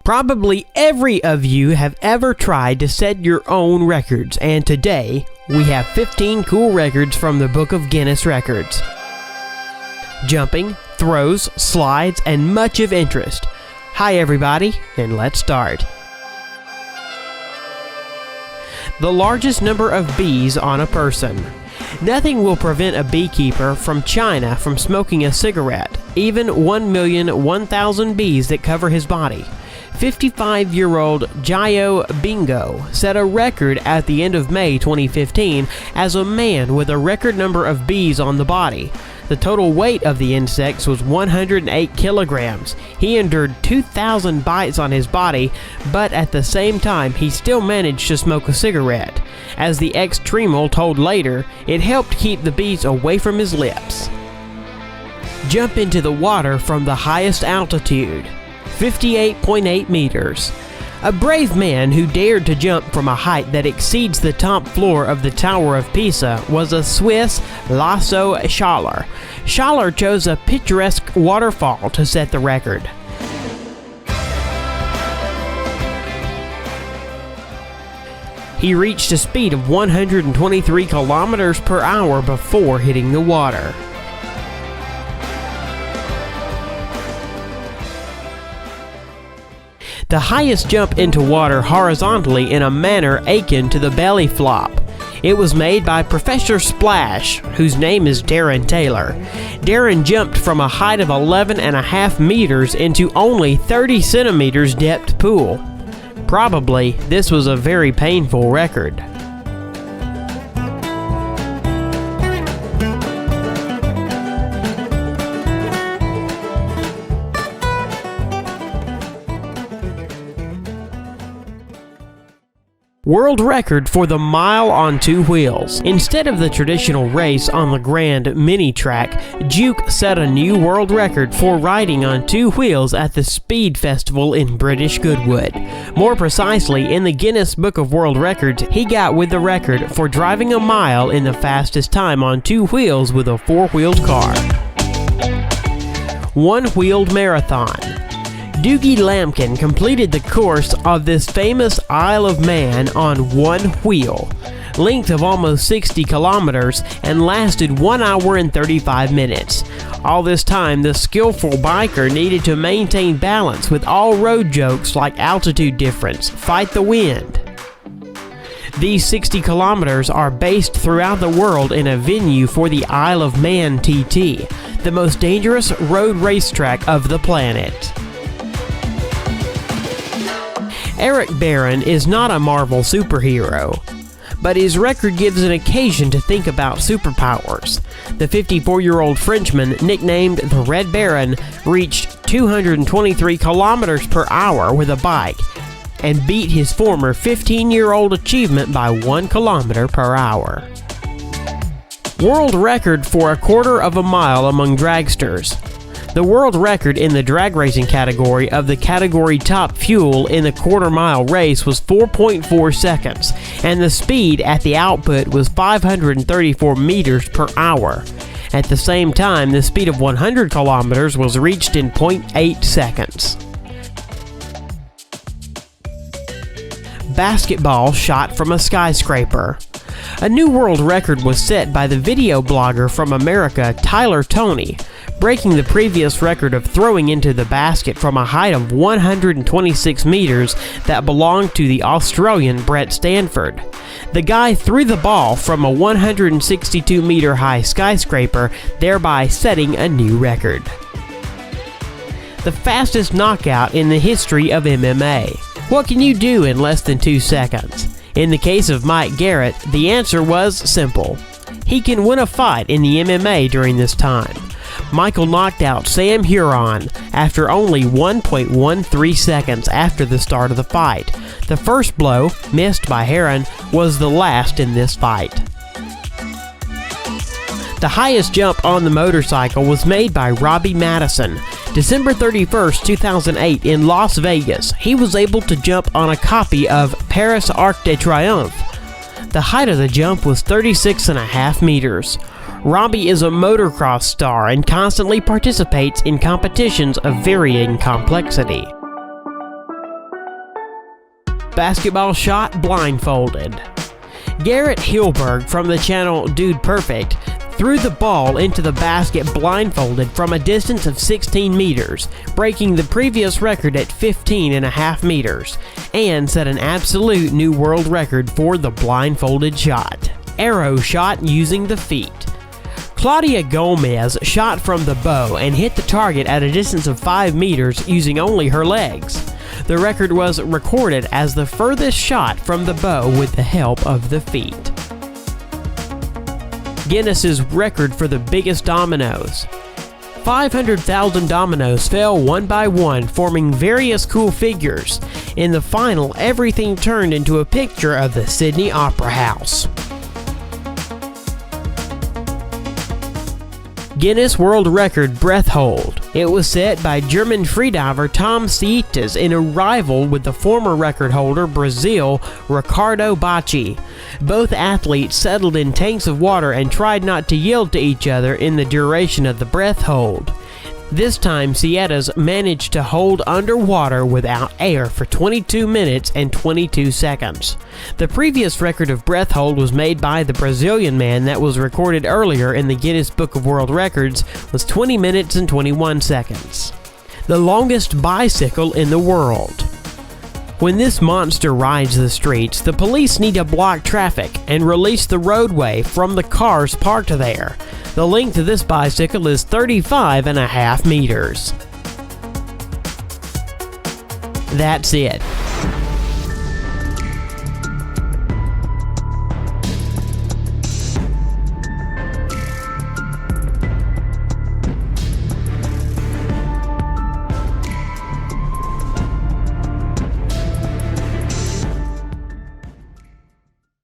Probably every of you have ever tried to set your own records, and today we have 15 cool records from the Book of Guinness Records. Jumping, throws, slides, and much of interest. Hi everybody, and let's start. The largest number of bees on a person. Nothing will prevent a beekeeper from China from smoking a cigarette, even 1,001,000 bees that cover his body. 55-year-old Jio Bingo set a record at the end of May 2015 as a man with a record number of bees on the body. The total weight of the insects was 108 kilograms. He endured 2,000 bites on his body, but at the same time he still managed to smoke a cigarette. As the ex-Tremel told later, it helped keep the bees away from his lips. Jump into the water from the highest altitude. 58.8 meters. A brave man who dared to jump from a height that exceeds the top floor of the Tower of Pisa was a Swiss Laso Schaller. Schaller chose a picturesque waterfall to set the record. He reached a speed of 123 kilometers per hour before hitting the water. The highest jump into water horizontally in a manner akin to the belly flop. It was made by Professor Splash, whose name is Darren Taylor. Darren jumped from a height of 11.5 meters into only 30 centimeters depth pool. Probably, this was a very painful record. World record for the mile on two wheels. Instead of the traditional race on the Grand Mini Track, Juke set a new world record for riding on two wheels at the Speed Festival in British Goodwood. More precisely, in the Guinness Book of World Records, he got with the record for driving a mile in the fastest time on two wheels with a four-wheeled car. One-wheeled marathon. Dougie Lampkin completed the course of this famous Isle of Man on one wheel, length of almost 60 kilometers, and lasted 1 hour and 35 minutes. All this time, the skillful biker needed to maintain balance with all road jokes like altitude difference, fight the wind. These 60 kilometers are based throughout the world in a venue for the Isle of Man TT, the most dangerous road racetrack of the planet. Eric Barron is not a Marvel superhero, but his record gives an occasion to think about superpowers. The 54-year-old Frenchman, nicknamed the Red Baron, reached 223 kilometers per hour with a bike and beat his former 15-year-old achievement by 1 kilometer per hour. World record for a quarter of a mile among dragsters. The world record in the drag racing category of the category top fuel in the quarter-mile race was 4.4 seconds, and the speed at the output was 534 meters per hour. At the same time, the speed of 100 kilometers was reached in 0.8 seconds. Basketball shot from a skyscraper. A new world record was set by the video blogger from America, Tyler Toney, breaking the previous record of throwing into the basket from a height of 126 meters that belonged to the Australian Brett Stanford. The guy threw the ball from a 162-meter high skyscraper, thereby setting a new record. The fastest knockout in the history of MMA. What can you do in less than 2 seconds? In the case of Mike Garrett, the answer was simple. He can win a fight in the MMA during this time. Michael knocked out Sam Huron after only 1.13 seconds after the start of the fight. The first blow, missed by Heron, was the last in this fight. The highest jump on the motorcycle was made by Robbie Madison. December 31st, 2008 in Las Vegas, he was able to jump on a copy of Paris Arc de Triomphe. The height of the jump was 36.5 meters. Robbie is a motocross star and constantly participates in competitions of varying complexity. basketball shot blindfolded. Garrett Hilberg from the channel Dude Perfect threw the ball into the basket blindfolded from a distance of 16 meters, breaking the previous record at 15.5 meters, and set an absolute new world record for the blindfolded shot. Arrow shot using the feet. Claudia Gomez shot from the bow and hit the target at a distance of 5 meters using only her legs. The record was recorded as the furthest shot from the bow with the help of the feet. Guinness's record for the biggest dominoes. 500,000 dominoes fell one by one, forming various cool figures. In the final, everything turned into a picture of the Sydney Opera House. Guinness World Record breath hold. It was set by German freediver Tom Sietes in a rival with the former record holder Brazil Ricardo Bacci. Both athletes settled in tanks of water and tried not to yield to each other in the duration of the breath hold. This time, Sietes managed to hold underwater without air for 22 minutes and 22 seconds. The previous record of breath hold was made by the Brazilian man that was recorded earlier in the Guinness Book of World Records was 20 minutes and 21 seconds. The longest bicycle in the world. When this monster rides the streets, the police need to block traffic and release the roadway from the cars parked there. The length of this bicycle is 35.5 meters. That's it.